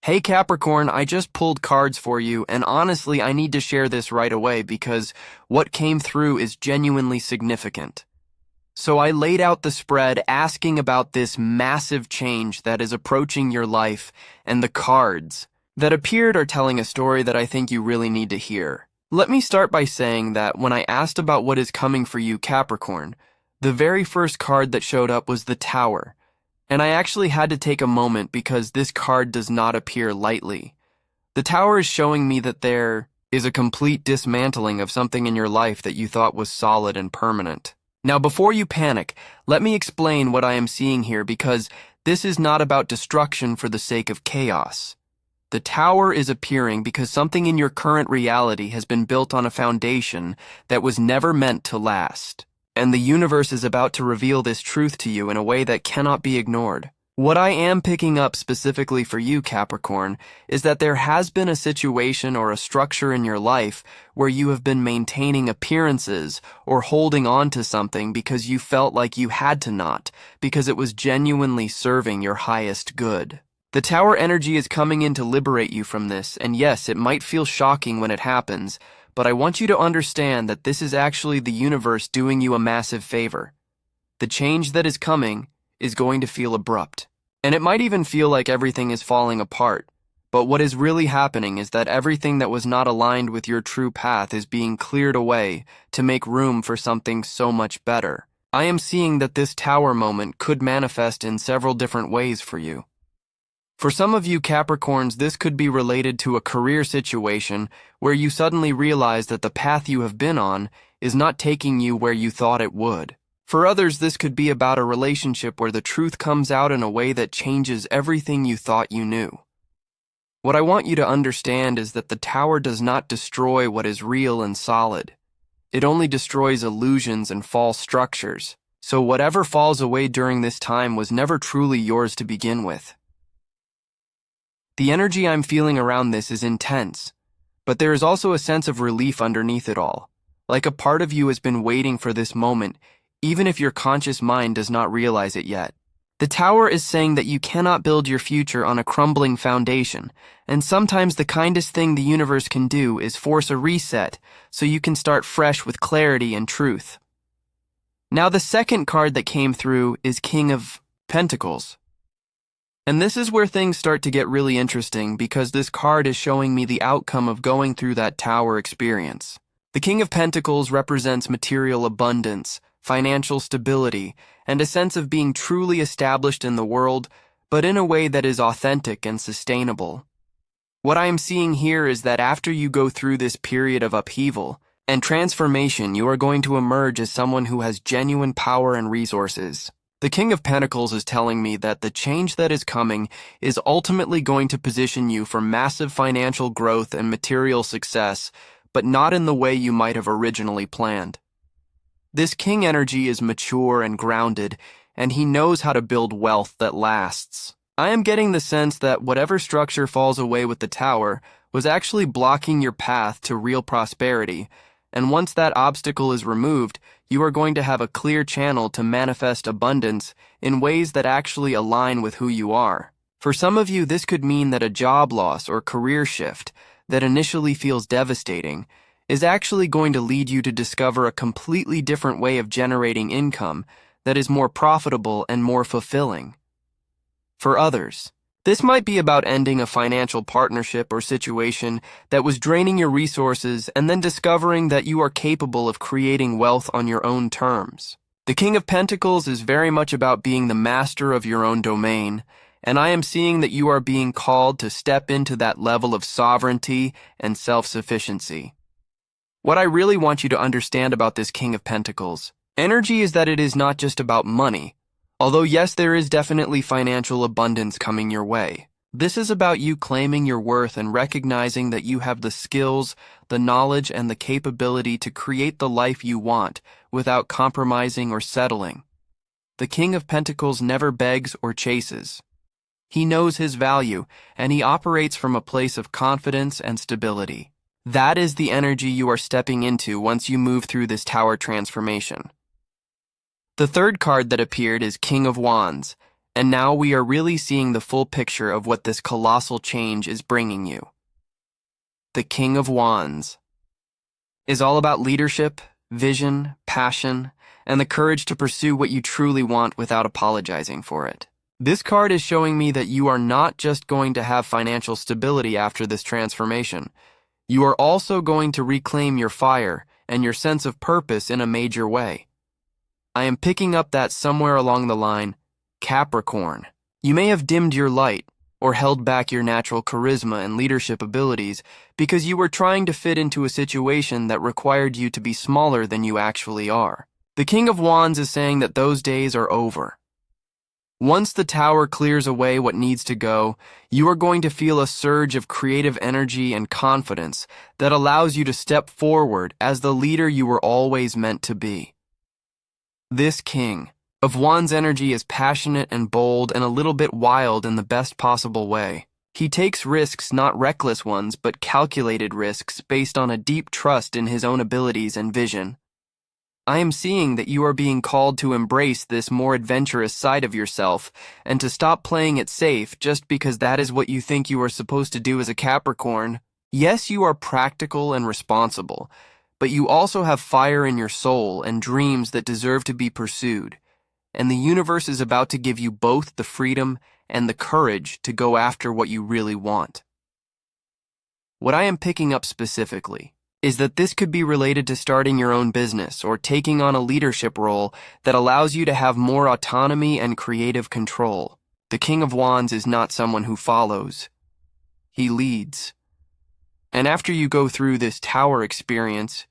Hey Capricorn, I just pulled cards for you, and honestly, I need to share this right away because what came through is genuinely significant. So I laid out the spread asking about this massive change that is approaching your life, and the cards that appeared are telling a story that I think you really need to hear. Let me start by saying that when I asked about what is coming for you, Capricorn, the very first card that showed up was the Tower. And I actually had to take a moment because this card does not appear lightly. The Tower is showing me that there is a complete dismantling of something in your life that you thought was solid and permanent. Now, before you panic, let me explain what I am seeing here because this is not about destruction for the sake of chaos. The Tower is appearing because something in your current reality has been built on a foundation that was never meant to last. And the universe is about to reveal this truth to you in a way that cannot be ignored. What I am picking up specifically for you, Capricorn, is that there has been a situation or a structure in your life where you have been maintaining appearances or holding on to something because you felt like you had to not, because it was genuinely serving your highest good. The Tower energy is coming in to liberate you from this, and yes, it might feel shocking when it happens, but I want you to understand that this is actually the universe doing you a massive favor. The change that is coming is going to feel abrupt. And it might even feel like everything is falling apart. But what is really happening is that everything that was not aligned with your true path is being cleared away to make room for something so much better. I am seeing that this Tower moment could manifest in several different ways for you. For some of you Capricorns, this could be related to a career situation where you suddenly realize that the path you have been on is not taking you where you thought it would. For others, this could be about a relationship where the truth comes out in a way that changes everything you thought you knew. What I want you to understand is that the Tower does not destroy what is real and solid. It only destroys illusions and false structures. So whatever falls away during this time was never truly yours to begin with. The energy I'm feeling around this is intense, but there is also a sense of relief underneath it all, like a part of you has been waiting for this moment, even if your conscious mind does not realize it yet. The Tower is saying that you cannot build your future on a crumbling foundation, and sometimes the kindest thing the universe can do is force a reset so you can start fresh with clarity and truth. Now, the second card that came through is King of Pentacles. And this is where things start to get really interesting because this card is showing me the outcome of going through that Tower experience. The King of Pentacles represents material abundance, financial stability, and a sense of being truly established in the world, but in a way that is authentic and sustainable. What I am seeing here is that after you go through this period of upheaval and transformation, you are going to emerge as someone who has genuine power and resources. The King of Pentacles is telling me that the change that is coming is ultimately going to position you for massive financial growth and material success, but not in the way you might have originally planned. This King energy is mature and grounded, and he knows how to build wealth that lasts. I am getting the sense that whatever structure falls away with the Tower was actually blocking your path to real prosperity, and once that obstacle is removed, you are going to have a clear channel to manifest abundance in ways that actually align with who you are. For some of you, this could mean that a job loss or career shift that initially feels devastating is actually going to lead you to discover a completely different way of generating income that is more profitable and more fulfilling. For others, this might be about ending a financial partnership or situation that was draining your resources and then discovering that you are capable of creating wealth on your own terms. The King of Pentacles is very much about being the master of your own domain, and I am seeing that you are being called to step into that level of sovereignty and self-sufficiency. What I really want you to understand about this King of Pentacles energy is that it is not just about money. Although yes, there is definitely financial abundance coming your way. This is about you claiming your worth and recognizing that you have the skills, the knowledge, and the capability to create the life you want without compromising or settling. The King of Pentacles never begs or chases. He knows his value, and he operates from a place of confidence and stability. That is the energy you are stepping into once you move through this Tower transformation. The third card that appeared is King of Wands, And now we are really seeing the full picture of what this colossal change is bringing you. The King of Wands is all about leadership, vision, passion, and the courage to pursue what you truly want without apologizing for it. This card is showing me that you are not just going to have financial stability after this transformation. You are also going to reclaim your fire and your sense of purpose in a major way. I am picking up that somewhere along the line, Capricorn. You may have dimmed your light or held back your natural charisma and leadership abilities because you were trying to fit into a situation that required you to be smaller than you actually are. The King of Wands is saying that those days are over. Once the tower clears away what needs to go, you are going to feel a surge of creative energy and confidence that allows you to step forward as the leader you were always meant to be. This King of Wands energy is passionate and bold and a little bit wild in the best possible way. He takes risks, not reckless ones, but calculated risks based on a deep trust in his own abilities and vision. I am seeing that you are being called to embrace this more adventurous side of yourself and to stop playing it safe just because that is what you think you are supposed to do as a Capricorn. Yes, you are practical and responsible, but you also have fire in your soul and dreams that deserve to be pursued. And the universe is about to give you both the freedom and the courage to go after what you really want. What I am picking up specifically is that this could be related to starting your own business or taking on a leadership role that allows you to have more autonomy and creative control. The King of Wands is not someone who follows. He leads. And after you go through this tower experience,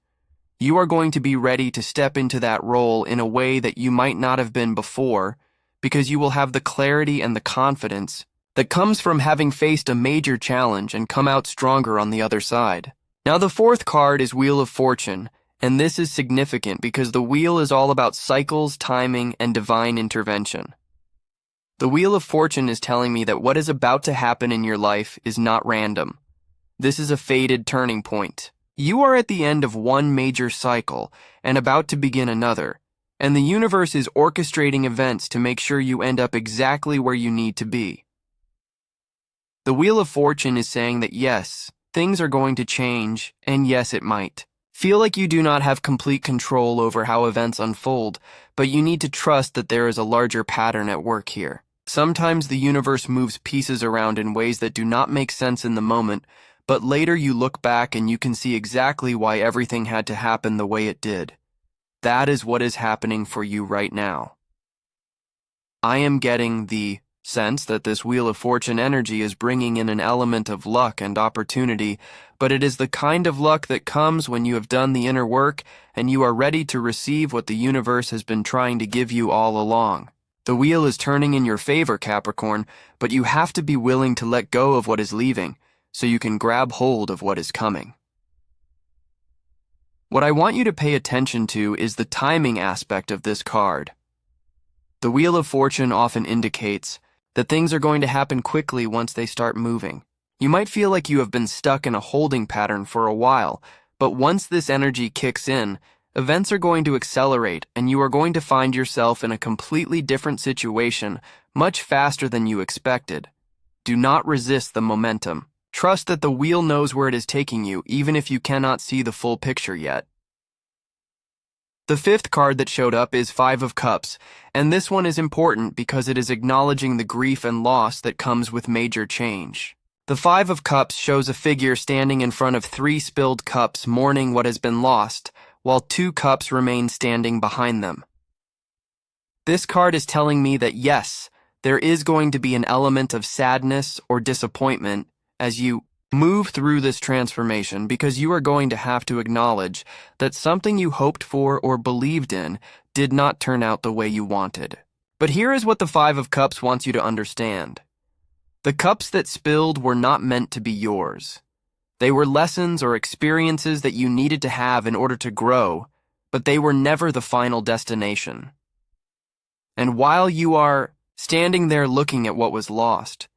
you are going to be ready to step into that role in a way that you might not have been before because you will have the clarity and the confidence that comes from having faced a major challenge and come out stronger on the other side. Now, the fourth card is Wheel of Fortune, and this is significant because the wheel is all about cycles, timing, and divine intervention. The Wheel of Fortune is telling me that what is about to happen in your life is not random. This is a fated turning point. You are at the end of one major cycle and about to begin another, and the universe is orchestrating events to make sure you end up exactly where you need to be. The Wheel of Fortune is saying that yes, things are going to change, and yes, it might feel like you do not have complete control over how events unfold, but you need to trust that there is a larger pattern at work here. Sometimes the universe moves pieces around in ways that do not make sense in the moment, but later you look back and you can see exactly why everything had to happen the way it did. That is what is happening for you right now. I am getting the sense that this Wheel of Fortune energy is bringing in an element of luck and opportunity, but it is the kind of luck that comes when you have done the inner work and you are ready to receive what the universe has been trying to give you all along. The wheel is turning in your favor, Capricorn, but you have to be willing to let go of what is leaving so you can grab hold of what is coming. What I want you to pay attention to is the timing aspect of this card. The Wheel of Fortune often indicates that things are going to happen quickly once they start moving. You might feel like you have been stuck in a holding pattern for a while, but once this energy kicks in, events are going to accelerate and you are going to find yourself in a completely different situation much faster than you expected. Do not resist the momentum. Trust that the wheel knows where it is taking you, even if you cannot see the full picture yet. The fifth card that showed up is Five of Cups, and this one is important because it is acknowledging the grief and loss that comes with major change. The Five of Cups shows a figure standing in front of 3 spilled cups mourning what has been lost, while 2 cups remain standing behind them. This card is telling me that yes, there is going to be an element of sadness or disappointment as you move through this transformation because you are going to have to acknowledge that something you hoped for or believed in did not turn out the way you wanted. But here is what the Five of Cups wants you to understand. The cups that spilled were not meant to be yours. They were lessons or experiences that you needed to have in order to grow, but they were never the final destination. And while you are standing there looking at what was lost,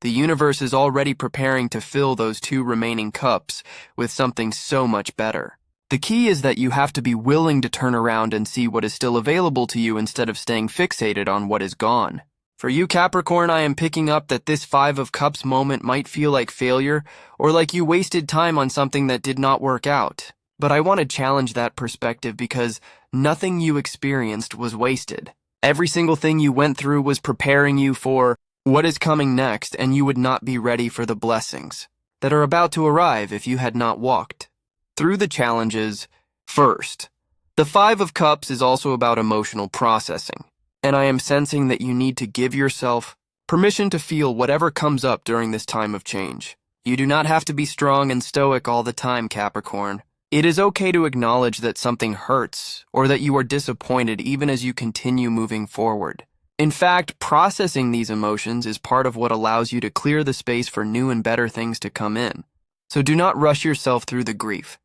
the universe is already preparing to fill those 2 remaining cups with something so much better. The key is that you have to be willing to turn around and see what is still available to you instead of staying fixated on what is gone. For you, Capricorn, I am picking up that this Five of Cups moment might feel like failure or like you wasted time on something that did not work out. But I want to challenge that perspective because nothing you experienced was wasted. Every single thing you went through was preparing you for what is coming next, and you would not be ready for the blessings that are about to arrive if you had not walked through the challenges first. The Five of Cups is also about emotional processing. And I am sensing that you need to give yourself permission to feel whatever comes up during this time of change. You do not have to be strong and stoic all the time, Capricorn. It is okay to acknowledge that something hurts or that you are disappointed even as you continue moving forward. In fact, processing these emotions is part of what allows you to clear the space for new and better things to come in. So do not rush yourself through the grief.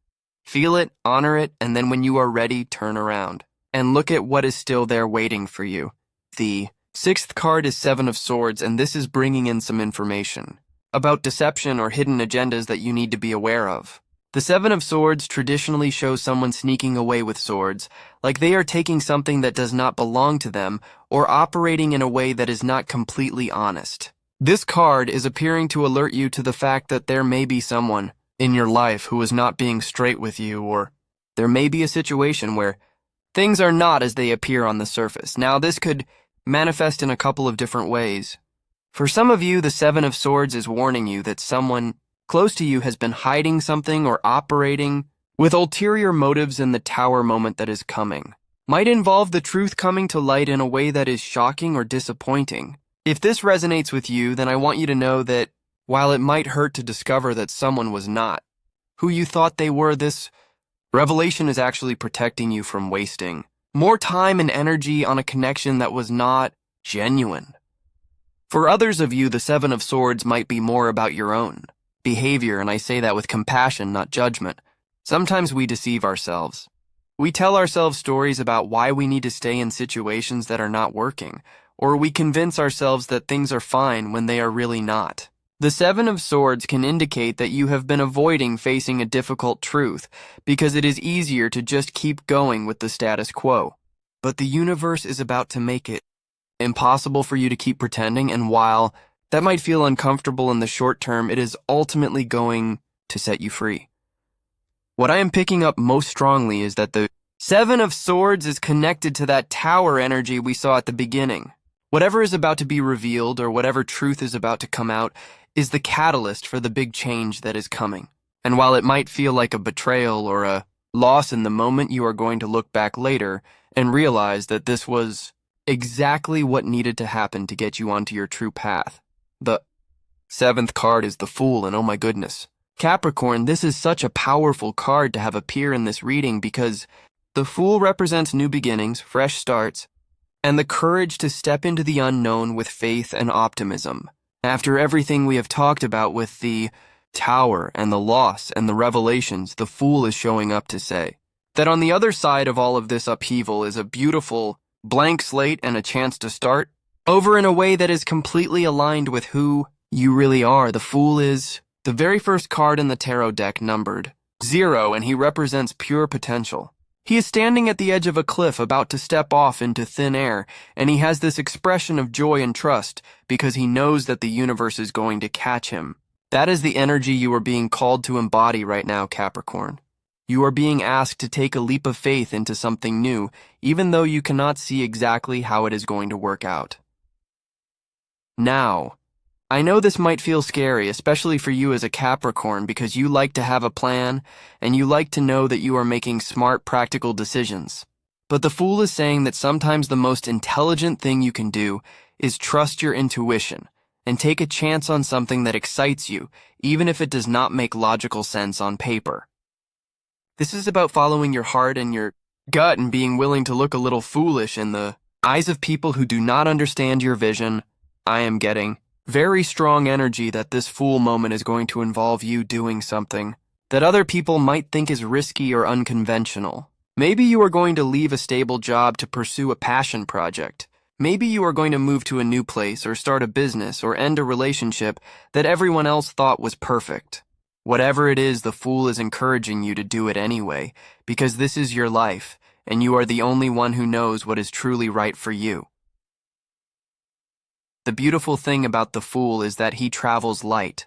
Feel it, honor it, and then when you are ready, turn around and look at what is still there waiting for you. The sixth card is Seven of Swords, and this is bringing in some information about deception or hidden agendas that you need to be aware of. The Seven of Swords traditionally shows someone sneaking away with swords, like they are taking something that does not belong to them or operating in a way that is not completely honest. This card is appearing to alert you to the fact that there may be someone in your life who is not being straight with you, or there may be a situation where things are not as they appear on the surface. Now, this could manifest in a couple of different ways. For some of you, the Seven of Swords is warning you that someone close to you has been hiding something or operating with ulterior motives, in the Tower moment that is coming might involve the truth coming to light in a way that is shocking or disappointing. If this resonates with you, then I want you to know that while it might hurt to discover that someone was not who you thought they were, this revelation is actually protecting you from wasting more time and energy on a connection that was not genuine. For others of you, the Seven of Swords might be more about your own behavior, and I say that with compassion, not judgment. Sometimes we deceive ourselves. We tell ourselves stories about why we need to stay in situations that are not working, or we convince ourselves that things are fine when they are really not. The Seven of Swords can indicate that you have been avoiding facing a difficult truth because it is easier to just keep going with the status quo. But the universe is about to make it impossible for you to keep pretending, and while that might feel uncomfortable in the short term, it is ultimately going to set you free. What I am picking up most strongly is that the Seven of Swords is connected to that Tower energy we saw at the beginning. Whatever is about to be revealed, or whatever truth is about to come out, is the catalyst for the big change that is coming. And while it might feel like a betrayal or a loss in the moment, you are going to look back later and realize that this was exactly what needed to happen to get you onto your true path. The seventh card is the Fool, and oh my goodness. Capricorn, this is such a powerful card to have appear in this reading because the Fool represents new beginnings, fresh starts, and the courage to step into the unknown with faith and optimism. After everything we have talked about with the Tower and the loss and the revelations, the Fool is showing up to say that on the other side of all of this upheaval is a beautiful blank slate and a chance to start over in a way that is completely aligned with who you really are. The Fool is the very first card in the tarot deck, numbered 0, and he represents pure potential. He is standing at the edge of a cliff about to step off into thin air, and he has this expression of joy and trust because he knows that the universe is going to catch him. That is the energy you are being called to embody right now, Capricorn. You are being asked to take a leap of faith into something new, even though you cannot see exactly how it is going to work out. Now, I know this might feel scary, especially for you as a Capricorn, because you like to have a plan and you like to know that you are making smart, practical decisions. But the Fool is saying that sometimes the most intelligent thing you can do is trust your intuition and take a chance on something that excites you, even if it does not make logical sense on paper. This is about following your heart and your gut and being willing to look a little foolish in the eyes of people who do not understand your vision. I am getting very strong energy that this Fool moment is going to involve you doing something that other people might think is risky or unconventional. Maybe you are going to leave a stable job to pursue a passion project. Maybe you are going to move to a new place or start a business or end a relationship that everyone else thought was perfect. Whatever it is, the Fool is encouraging you to do it anyway, because this is your life, and you are the only one who knows what is truly right for you. The beautiful thing about the Fool is that he travels light.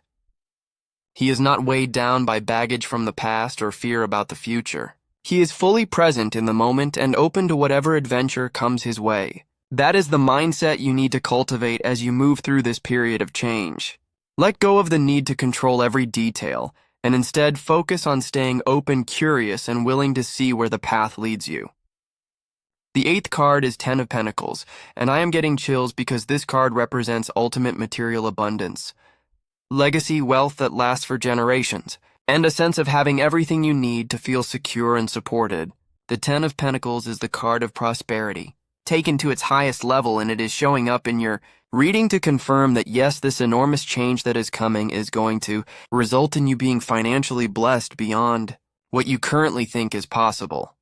He is not weighed down by baggage from the past or fear about the future. He is fully present in the moment and open to whatever adventure comes his way. That is the mindset you need to cultivate as you move through this period of change. Let go of the need to control every detail, and instead focus on staying open, curious, and willing to see where the path leads you. The eighth card is Ten of Pentacles, and I am getting chills because this card represents ultimate material abundance, legacy wealth that lasts for generations, and a sense of having everything you need to feel secure and supported. The Ten of Pentacles is the card of prosperity, taken to its highest level, and it is showing up in your reading to confirm that yes, this enormous change that is coming is going to result in you being financially blessed beyond what you currently think is possible.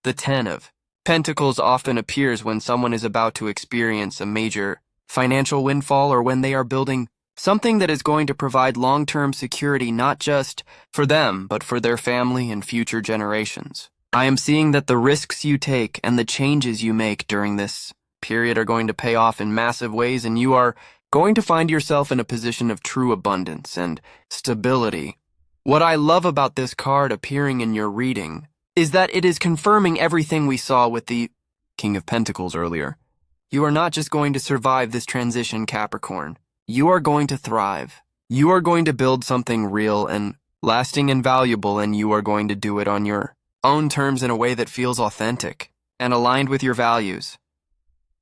The Ten of Pentacles often appears when someone is about to experience a major financial windfall or when they are building something that is going to provide long-term security not just for them, but for their family and future generations. I am seeing that the risks you take and the changes you make during this period are going to pay off in massive ways, and you are going to find yourself in a position of true abundance and stability. What I love about this card appearing in your reading is that it is confirming everything we saw with the King of Pentacles earlier. You are not just going to survive this transition, Capricorn. You are going to thrive. You are going to build something real and lasting and valuable, and you are going to do it on your own terms in a way that feels authentic and aligned with your values.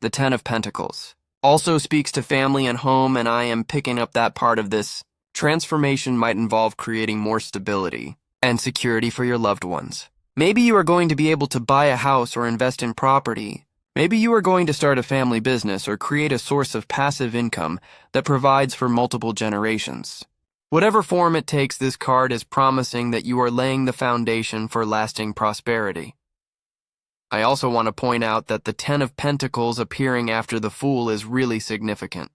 The Ten of Pentacles also speaks to family and home, and I am picking up that part of this transformation might involve creating more stability and security for your loved ones. Maybe you are going to be able to buy a house or invest in property. Maybe you are going to start a family business or create a source of passive income that provides for multiple generations. Whatever form it takes, this card is promising that you are laying the foundation for lasting prosperity. I also want to point out that the Ten of Pentacles appearing after the Fool is really significant.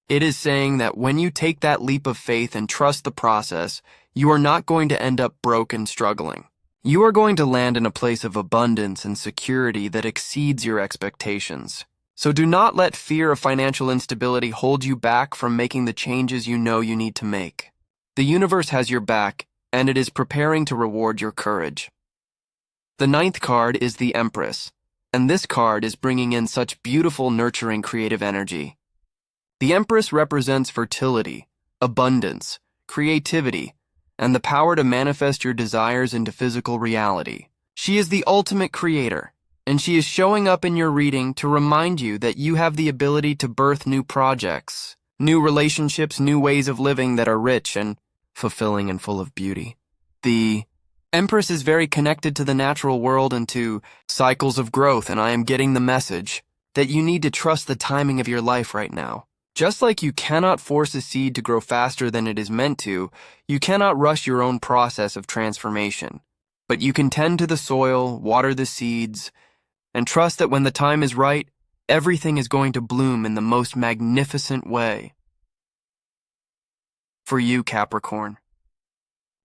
It is saying that when you take that leap of faith and trust the process, you are not going to end up broke and struggling. You are going to land in a place of abundance and security that exceeds your expectations. So do not let fear of financial instability hold you back from making the changes you know you need to make. The universe has your back, and it is preparing to reward your courage. The ninth card is the Empress, and this card is bringing in such beautiful, nurturing, creative energy. The Empress represents fertility, abundance, creativity, and the power to manifest your desires into physical reality. She is the ultimate creator, and she is showing up in your reading to remind you that you have the ability to birth new projects, new relationships, new ways of living that are rich and fulfilling and full of beauty. The Empress is very connected to the natural world and to cycles of growth, and I am getting the message that you need to trust the timing of your life right now. Just like you cannot force a seed to grow faster than it is meant to, you cannot rush your own process of transformation. But you can tend to the soil, water the seeds, and trust that when the time is right, everything is going to bloom in the most magnificent way. For you, Capricorn,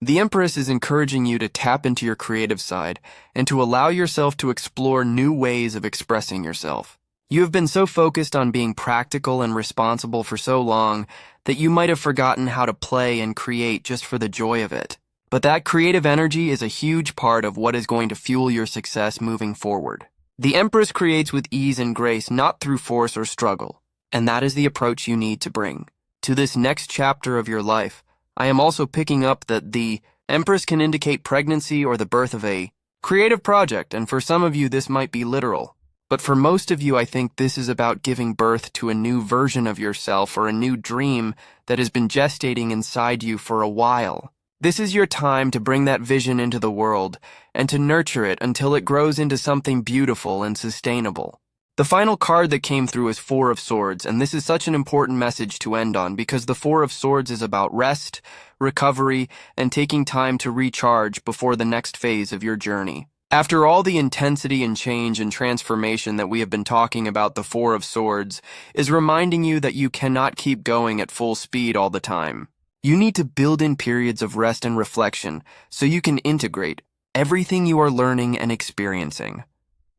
the Empress is encouraging you to tap into your creative side and to allow yourself to explore new ways of expressing yourself. You have been so focused on being practical and responsible for so long that you might have forgotten how to play and create just for the joy of it. But that creative energy is a huge part of what is going to fuel your success moving forward. The Empress creates with ease and grace, not through force or struggle, and that is the approach you need to bring to this next chapter of your life. I am also picking up that the Empress can indicate pregnancy or the birth of a creative project, and for some of you this might be literal. But for most of you, I think this is about giving birth to a new version of yourself or a new dream that has been gestating inside you for a while. This is your time to bring that vision into the world and to nurture it until it grows into something beautiful and sustainable. The final card that came through is Four of Swords, and this is such an important message to end on because the Four of Swords is about rest, recovery, and taking time to recharge before the next phase of your journey. After all the intensity and change and transformation that we have been talking about, the Four of Swords is reminding you that you cannot keep going at full speed all the time. You need to build in periods of rest and reflection so you can integrate everything you are learning and experiencing.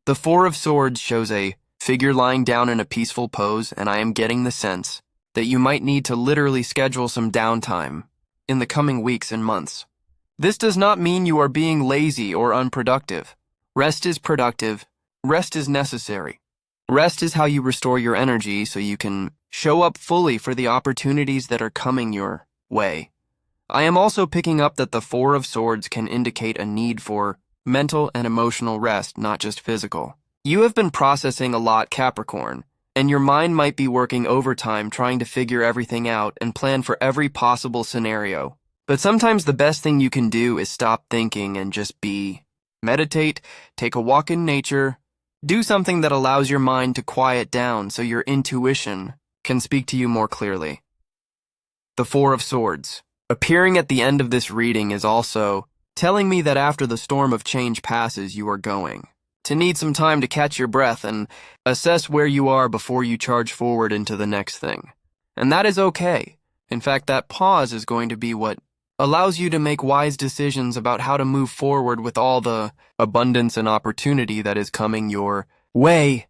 The Four of Swords shows a figure lying down in a peaceful pose, and I am getting the sense that you might need to literally schedule some downtime in the coming weeks and months. This does not mean you are being lazy or unproductive. Rest is productive. Rest is necessary. Rest is how you restore your energy so you can show up fully for the opportunities that are coming your way. I am also picking up that the Four of Swords can indicate a need for mental and emotional rest, not just physical. You have been processing a lot, Capricorn, and your mind might be working overtime trying to figure everything out and plan for every possible scenario. But sometimes the best thing you can do is stop thinking and just be. Meditate, take a walk in nature, do something that allows your mind to quiet down so your intuition can speak to you more clearly. The Four of Swords, appearing at the end of this reading, is also telling me that after the storm of change passes, you are going to need some time to catch your breath and assess where you are before you charge forward into the next thing. And that is okay. In fact, that pause is going to be what allows you to make wise decisions about how to move forward with all the abundance and opportunity that is coming your way.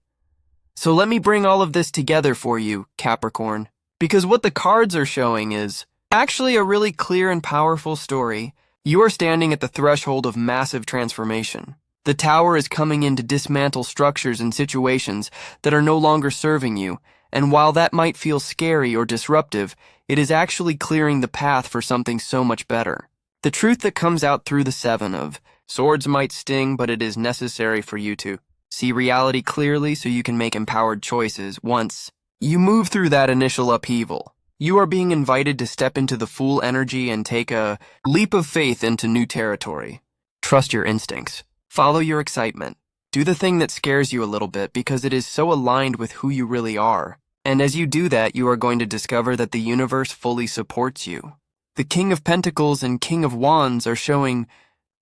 So let me bring all of this together for you, Capricorn, because what the cards are showing is actually a really clear and powerful story. You are standing at the threshold of massive transformation. The Tower is coming in to dismantle structures and situations that are no longer serving you, and while that might feel scary or disruptive, it is actually clearing the path for something so much better. The truth that comes out through the Seven of Swords might sting, but it is necessary for you to see reality clearly so you can make empowered choices. Once you move through that initial upheaval, you are being invited to step into the full energy and take a leap of faith into new territory. Trust your instincts. Follow your excitement. Do the thing that scares you a little bit because it is so aligned with who you really are. And as you do that, you are going to discover that the universe fully supports you. The King of Pentacles and King of Wands are showing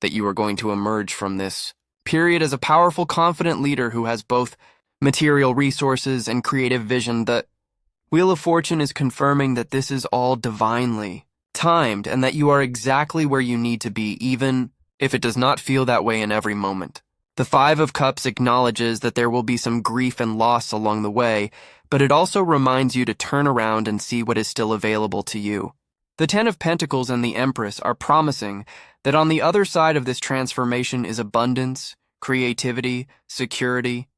that you are going to emerge from this period as a powerful, confident leader who has both material resources and creative vision. The Wheel of Fortune is confirming that this is all divinely timed and that you are exactly where you need to be, even if it does not feel that way in every moment. The Five of Cups acknowledges that there will be some grief and loss along the way, but it also reminds you to turn around and see what is still available to you. The Ten of Pentacles and the Empress are promising that on the other side of this transformation is abundance, creativity, security,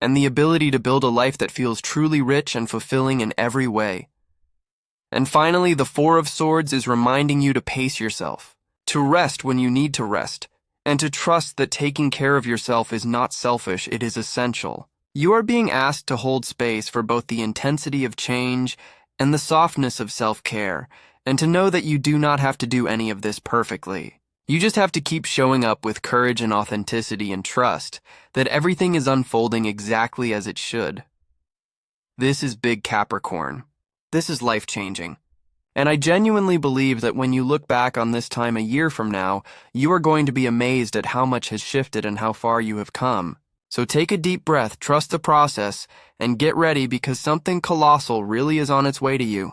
and the ability to build a life that feels truly rich and fulfilling in every way. And finally, the Four of Swords is reminding you to pace yourself, to rest when you need to rest, and to trust that taking care of yourself is not selfish, it is essential. You are being asked to hold space for both the intensity of change and the softness of self-care, and to know that you do not have to do any of this perfectly. You just have to keep showing up with courage and authenticity and trust that everything is unfolding exactly as it should. This is big, Capricorn. This is life-changing. And I genuinely believe that when you look back on this time a year from now, you are going to be amazed at how much has shifted and how far you have come. So take a deep breath, trust the process, and get ready because something colossal really is on its way to you.